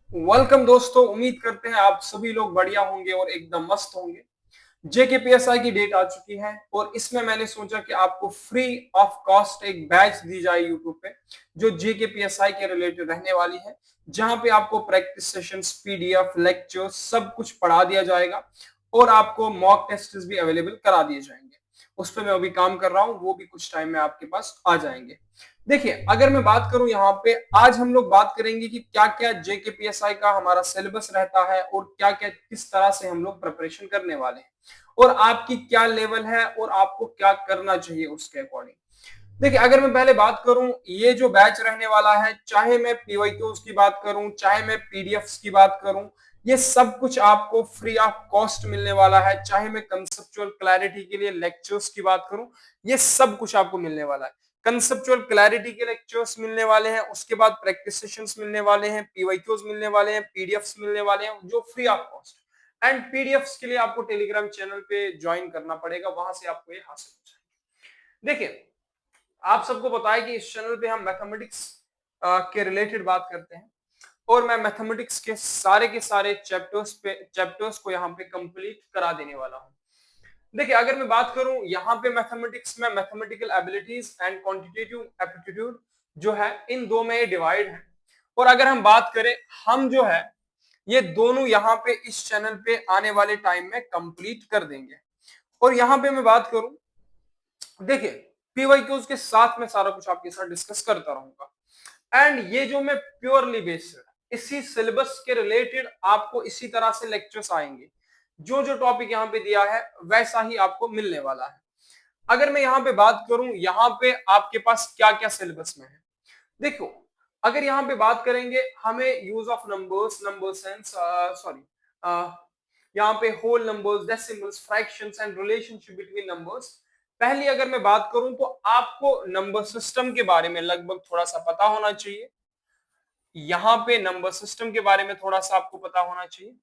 Welcome दोस्तों, उम्मीद करते हैं आप सभी लोग बढ़िया होंगे और एकदम मस्त होंगे। जेकेपीएसआई की डेट आ चुकी है और इसमें मैंने सोचा कि आपको फ्री ऑफ कॉस्ट एक बैच दी जाए यूट्यूब पे जो जेकेपीएसआई के रिलेटेड रहने वाली है, जहां पे आपको प्रैक्टिस सेशंस, पीडीएफ, लेक्चर सब कुछ पढ़ा दिया जाएगा और आपको मॉक टेस्ट भी अवेलेबल करा दिए जाएंगे। उस पर मैं अभी काम कर रहा हूँ, वो भी कुछ टाइम में आपके पास आ जाएंगे। देखिए, अगर मैं बात करूं यहाँ पे, आज हम लोग बात करेंगे कि क्या क्या जेकेपीएसआई का हमारा सिलेबस रहता है और क्या क्या किस तरह से हम लोग प्रिपरेशन करने वाले हैं और आपकी क्या लेवल है और आपको क्या करना चाहिए उसके अकॉर्डिंग। देखिए, अगर मैं पहले बात करूं, ये जो बैच रहने वाला है, चाहे मैं पीवाईक्यूज की बात करूं, चाहे मैं पीडीएफ्स की बात करूं, ये सब कुछ आपको फ्री ऑफ कॉस्ट मिलने वाला है। चाहे मैं कंसेप्चुअल क्लैरिटी के लिए लेक्चर्स की बात करूं, ये सब कुछ आपको मिलने वाला है। कंसेप्चुअल क्लैरिटी के लेक्चर्स मिलने वाले हैं, उसके बाद प्रैक्टिस सेशंस मिलने वाले हैं, पीवाईक्यूज मिलने वाले हैं, पीडीएफ्स मिलने वाले हैं जो free of cost. And PDFs के लिए आपको टेलीग्राम चैनल पे ज्वाइन करना पड़ेगा, वहां से आपको ये हासिल हो जाएगा। देखिए, आप सबको पता है कि इस चैनल पे हम मैथमेटिक्स के रिलेटेड बात करते हैं और मैं मैथमेटिक्स के सारे चैप्टर्स को यहाँ पे कंप्लीट करा देने वाला हूँ। देखिए, अगर मैं बात करूं यहाँ पे मैथमेटिक्स में, mathematical abilities and quantitative aptitude जो है, इन दो में ये डिवाइड है। और अगर हम बात करें, हम जो है ये दोनों यहाँ पे इस चैनल पे आने वाले टाइम में कंप्लीट कर देंगे। और यहाँ पे मैं बात करूं, देखिए, पीवाईक्यूज के साथ में सारा कुछ आपके साथ डिस्कस करता रहूंगा। एंड ये जो मैं प्योरली बेस्ड इसी सिलेबस के रिलेटेड आपको इसी तरह से लेक्चर्स आएंगे, जो जो टॉपिक यहाँ पे दिया है वैसा ही आपको मिलने वाला है। अगर मैं यहाँ पे बात करूं, यहाँ पे आपके पास क्या क्या सिलेबस में है, देखो, अगर यहाँ पे बात करेंगे, हमें use of numbers, number sense, sorry, यहाँ पे whole numbers, decimals, fractions and relationship between numbers. पहली अगर मैं बात करूं तो आपको नंबर सिस्टम के बारे में लगभग थोड़ा सा पता होना चाहिए। यहाँ पे नंबर सिस्टम के बारे में थोड़ा सा आपको पता होना चाहिए।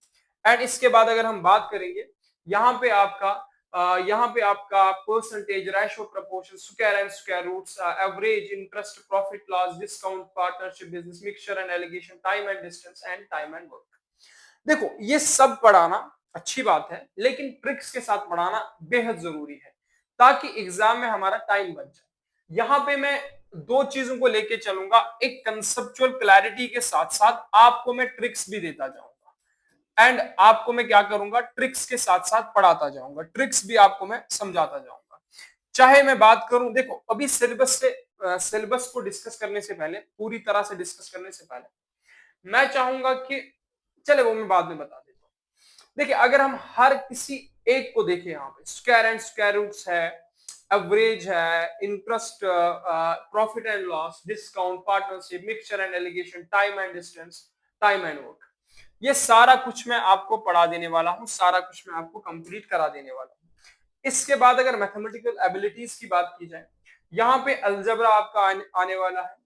एंड इसके बाद अगर हम बात करेंगे, यहाँ पे आपका percentage, ratio, proportion, square and square roots, average, interest, profit loss, discount, partnership, business, mixture and alligation, time and distance and time and work. देखो, ये सब पढ़ाना अच्छी बात है, लेकिन ट्रिक्स के साथ पढ़ाना बेहद जरूरी है ताकि एग्जाम में हमारा टाइम बच जाए। यहां पे मैं दो चीजों को लेके चलूंगा, एक कंसेप्चुअल क्लैरिटी के साथ साथ आपको मैं ट्रिक्स भी देता जाऊंगा। एंड आपको मैं क्या करूंगा, ट्रिक्स के साथ साथ पढ़ाता जाऊंगा, ट्रिक्स भी आपको मैं समझाता जाऊंगा। चाहे मैं बात करूं, देखो, अभी सिलेबस को डिस्कस करने से पहले, पूरी तरह से डिस्कस करने से पहले, मैं चाहूंगा कि, चले वो मैं बाद में बता देता हूँ। देखिए, अगर हम हर किसी एक को देखें, यहाँ पे स्क्वायर एंड स्क्वायर रूट्स है, एवरेज है, interest, profit and loss, discount, partnership, mixture and alligation, time and distance, time and work, ये सारा कुछ मैं आपको पढ़ा देने वाला हूँ, सारा कुछ मैं आपको कंप्लीट करा देने वाला हूँ। इसके बाद अगर मैथमेटिकल एबिलिटीज की बात की जाए, यहाँ पे अलजेब्रा आपका आने वाला है,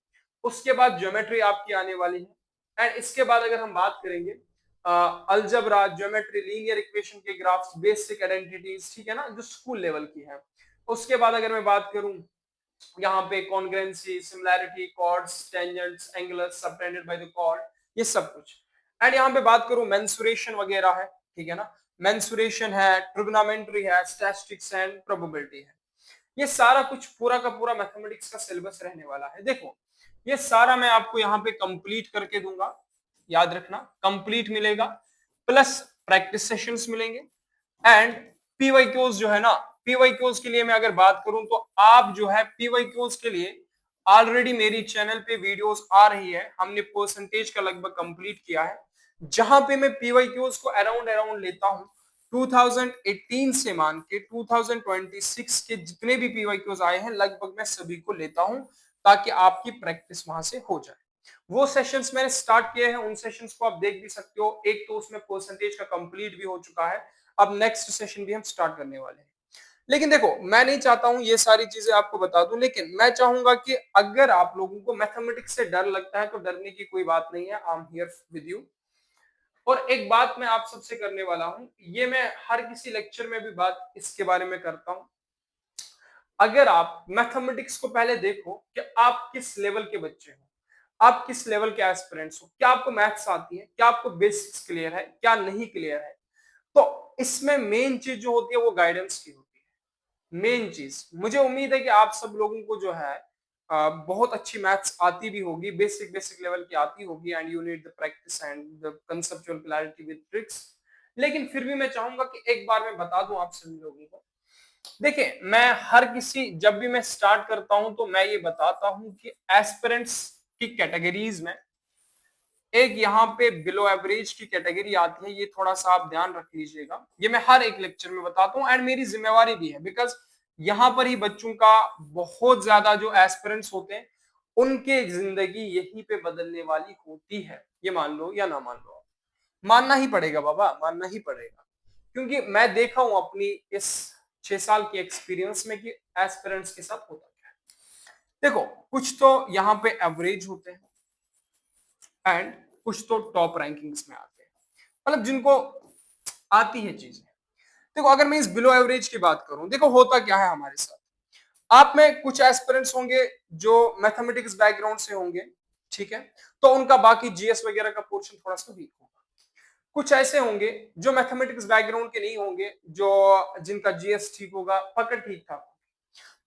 उसके बाद ज्योमेट्री आपकी आने वाली है। एंड इसके बाद अगर हम बात करेंगे, अलजेब्रा, ज्योमेट्री, लीनियर इक्वेशन के ग्राफ्स, बेसिक आइडेंटिटीज, ठीक है ना, जो स्कूल लेवल की है। उसके बाद अगर मैं बात करूं, यहाँ पे congruency, similarity, chords, tangents, angles subtended by the chord, ये सब कुछ। एंड यहाँ पे बात करूं, मेंसुरेशन वगैरह है, ठीक है ना, मेंसुरेशन है, ट्रिग्नोमेट्री है, स्टैटिस्टिक्स एंड प्रोबेबिलिटी है। ये सारा कुछ पूरा का पूरा मैथमेटिक्स का सिलेबस रहने वाला है। देखो, ये सारा मैं आपको यहाँ पे कंप्लीट करके दूंगा, याद रखना, कंप्लीट मिलेगा, प्लस प्रैक्टिस सेशंस मिलेंगे। एंड पीवाईक्यूज जो है ना, पीवाईक्यूज के लिए मैं अगर बात करूं तो आप जो है पीवाईक्यूज के लिए ऑलरेडी मेरी चैनल पे वीडियोस आ रही है, हमने परसेंटेज का लगभग कंप्लीट किया है, जहां पे मैं पीवाईक्यूज को अराउंड अराउंड लेता हूं 2018 से मान के 2026 के जितने भी पीवाईक्यूज आए हैं, लगभग मैं सभी को लेता हूं ताकि आपकी प्रैक्टिस वहां से हो जाए। वो सेशंस मैंने स्टार्ट किए हैं, उन सेशंस को आप देख भी सकते हो, एक तो उसमें परसेंटेज का कंप्लीट भी हो चुका है, अब नेक्स्ट सेशन भी हम स्टार्ट करने वाले हैं। लेकिन देखो, मैं नहीं चाहता हूं ये सारी चीजें आपको बता दूं, लेकिन मैं चाहूंगा कि अगर आप लोगों को मैथमेटिक्स से डर लगता है तो डरने की कोई बात नहीं है, I am here with you. और एक बात मैं आप सबसे करने वाला हूं, ये मैं हर किसी लेक्चर में भी बात इसके बारे में करता हूं, अगर आप मैथमेटिक्स को पहले देखो कि आप किस लेवल के बच्चे हो। आप किस लेवल के एस्पिरेंट्स हो, क्या आपको मैथ्स आती है, क्या आपको बेसिक्स क्लियर है, क्या नहीं क्लियर है। तो इसमें मेन चीज जो होती है वो गाइडेंस की होती है। मेन चीज मुझे उम्मीद है कि आप सब लोगों को जो है बहुत अच्छी मैथ्स आती भी होगी, बेसिक बेसिक लेवल की आती होगी, and you need the practice and the conceptual clarity with tricks. लेकिन फिर भी मैं चाहूंगा कि एक बार मैं बता दूं आप सभी लोगों को। देखिए, मैं हर किसी जब भी मैं स्टार्ट करता हूं तो मैं ये बताता हूं कि एस्पिरेंट्स की कैटेगरीज में एक यहाँ पे बिलो एवरेज की कैटेगरी आती है, ये थोड़ा सा आप ध्यान रख लीजिएगा। ये मैं हर एक लेक्चर में बताता हूँ एंड मेरी जिम्मेवारी भी है, बिकॉज यहाँ पर ही बच्चों का बहुत ज्यादा जो एस्पिरेंट्स होते हैं उनके जिंदगी यहीं पे बदलने वाली होती है। ये मान लो या ना मान लो, मानना ही पड़ेगा बाबा, मानना ही पड़ेगा। क्योंकि मैं देखा हूं अपनी इस 6 साल की एक्सपीरियंस में कि एस्पिरेंट्स के साथ होता क्या है। देखो, कुछ तो यहाँ पे एवरेज होते हैं एंड कुछ तो टॉप रैंकिंग्स में आते हैं, मतलब जिनको आती है चीजें। देखो, अगर मैं इस बिलो एवरेज की बात करूं, देखो होता क्या है हमारे साथ। आप में कुछ एस्पिरेंट्स होंगे जो मैथमेटिक्स बैकग्राउंड से होंगे, ठीक है, तो उनका बाकी जीएस वगैरह का पोर्शन थोड़ा सा वीक होगा। कुछ ऐसे होंगे जो मैथमेटिक्स बैकग्राउंड के नहीं होंगे, जो जिनका जीएस ठीक होगा, पकड़ ठीक ठाक,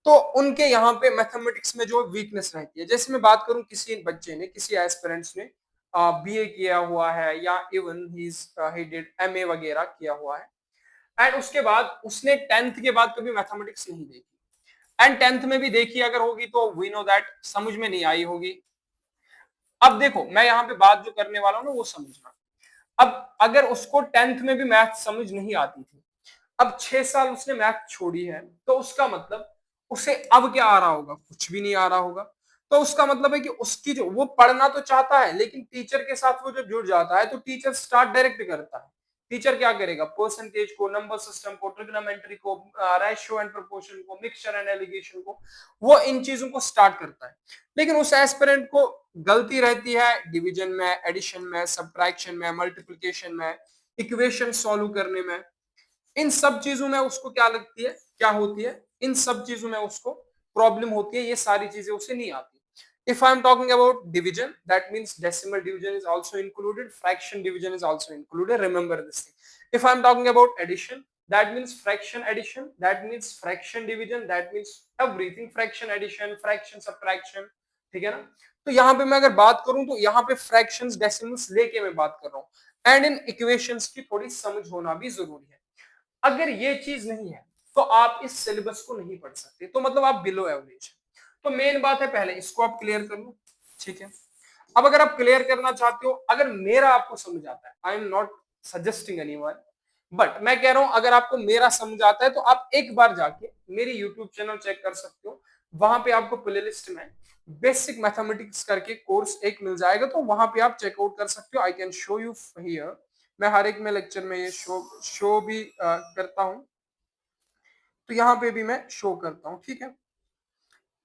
तो उनके यहाँ पे मैथमेटिक्स में जो वीकनेस रहती है। जैसे मैं बात करूं, किसी बच्चे ने, किसी एस्पिरेंट्स ने बीए किया हुआ है या इवन ही डिड एमए वगैरह किया हुआ है, एंड उसके बाद उसने 10th के बाद कभी मैथमेटिक्स नहीं देखी, एंड 10th में भी देखी अगर होगी तो वी नो दैट समझ में नहीं आई होगी। अब देखो, मैं यहाँ पे बात जो करने वाला हूँ ना वो समझना। अब अगर उसको 10th में भी मैथ समझ नहीं आती थी, अब 6 साल उसने मैथ छोड़ी है, तो उसका मतलब उसे अब क्या आ रहा होगा, कुछ भी नहीं आ रहा होगा। तो उसका मतलब है कि उसकी जो वो पढ़ना तो चाहता है, लेकिन टीचर के साथ वो जब जुड़ जाता है तो टीचर स्टार्ट डायरेक्ट करता है। टीचर क्या करेगा, परसेंटेज को, नंबर सिस्टम को, ट्रिग्नोमेट्री को, रेशियो एंड प्रोपोर्शन को, मिक्सचर एंड एलिगेशन को, वो इन चीजों को स्टार्ट करता है। लेकिन उस एस्पिरेंट को गलती रहती है डिवीजन में, एडिशन में, सब्ट्रैक्शन में, मल्टीप्लिकेशन में, इक्वेशन सॉल्व करने में। इन सब चीजों में उसको क्या लगती है, क्या होती है, इन सब चीजों में उसको प्रॉब्लम होती है, ये सारी चीजें उसे नहीं आती। If I'm talking about division, that means decimal division is also included, fraction division is also included, remember this thing. If I'm talking about addition, that means fraction addition, that means fraction division, that means everything, fraction addition, fraction subtraction, ठीक है ना। तो यहाँ पे मैं अगर बात करूं तो यहाँ पे fractions decimals लेके मैं बात कर रहा हूँ, एंड इन इक्वेशंस की थोड़ी समझ होना भी जरूरी है। अगर ये चीज नहीं है तो आप इस सिलेबस को नहीं पढ़ सकते, तो मतलब आप बिलो एवरेज है। तो मेन बात है, पहले इसको आप क्लियर कर लो, ठीक है। अब अगर आप क्लियर करना चाहते हो, अगर मेरा आपको समझ आता है, I am not suggesting anyone, but मैं कह रहा हूं अगर आपको मेरा समझ आता है तो आप एक बार जाके मेरी यूट्यूब चैनल चेक कर सकते हो। वहां पे आपको प्लेलिस्ट में बेसिक मैथमेटिक्स करके कोर्स एक मिल जाएगा, तो वहां पे आप चेकआउट कर सकते हो। I can show you here, मैं हर एक में लेक्चर में ये शो भी करता हूं, तो यहाँ पे भी मैं शो करता हूँ, ठीक है।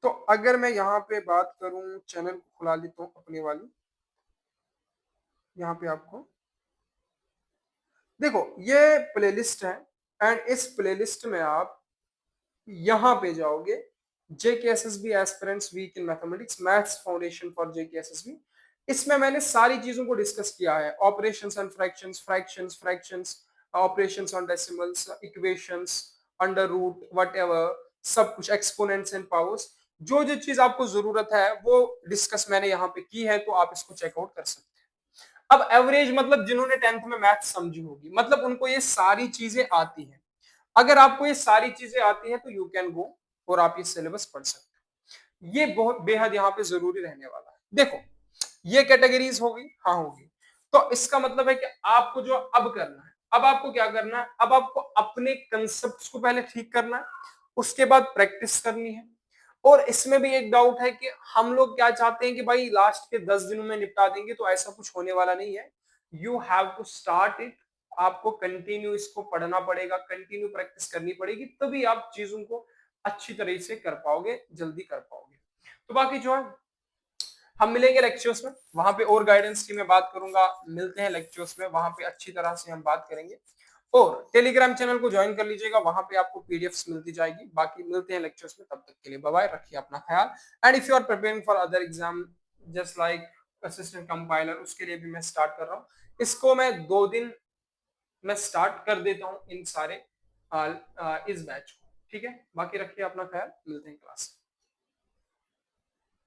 तो अगर मैं यहाँ पे बात करूं, चैनल को खुला लेता हूँ अपनी वाली, यहाँ पे आपको देखो ये प्लेलिस्ट है, एंड इस प्लेलिस्ट में आप यहाँ पे जाओगे, JKSSB aspirants weak in mathematics, maths foundation for JKSSB. इसमें मैंने सारी चीजों को डिस्कस किया है, operations and fractions, fractions, operations on decimals, equations, under root, whatever, सब कुछ, एक्सपोनेंट्स एंड पावर्स, जो जो चीज आपको जरूरत है वो डिस्कस मैंने यहाँ पे की है, तो आप इसको चेकआउट कर सकते हैं। अब एवरेज मतलब जिन्होंने 10th में मैथ समझी होगी, मतलब उनको ये सारी चीजें आती हैं। अगर आपको ये सारी चीजें आती हैं तो यू कैन गो और आप ये सिलेबस पढ़ सकते हो। ये बहुत बेहद यहाँ पे जरूरी रहने वाला है। देखो, ये कैटेगरीज होगी, हाँ होगी, तो इसका मतलब है कि आपको जो अब करना है, अब आपको क्या करना है, अब आपको अपने कंसेप्ट को पहले ठीक करना है, उसके बाद प्रैक्टिस करनी है। और इसमें भी एक डाउट है कि हम लोग क्या चाहते हैं कि भाई लास्ट के 10 दिनों में निपटा देंगे, तो ऐसा कुछ होने वाला नहीं है। You have to start it, आपको कंटिन्यू इसको पढ़ना पड़ेगा, कंटिन्यू प्रैक्टिस करनी पड़ेगी, तभी आप चीजों को अच्छी तरह से कर पाओगे, जल्दी कर पाओगे। तो बाकी जो है हम मिलेंगे लेक्चर्स में, वहां पे और गाइडेंस की मैं बात करूंगा। मिलते हैं लेक्चर्स में, वहां पे अच्छी तरह से हम बात करेंगे। और टेलीग्राम चैनल को ज्वाइन कर लीजिएगा, वहां पे आपको पीडीएफ्स मिलती जाएगी। बाकी मिलते हैं लेक्चर्स में, तब तक के लिए बाय बाय, रखिए अपना ख्याल। And if you are preparing for other exam just like assistant compiler, उसके लिए भी मैं स्टार्ट कर रहा हूँ। इसको मैं 2 दिन मैं स्टार्ट कर देता हूँ इन सारे इस बैच को। ठीक है, बाकी रखिए अपना ख्याल, मिलते हैं क्लास।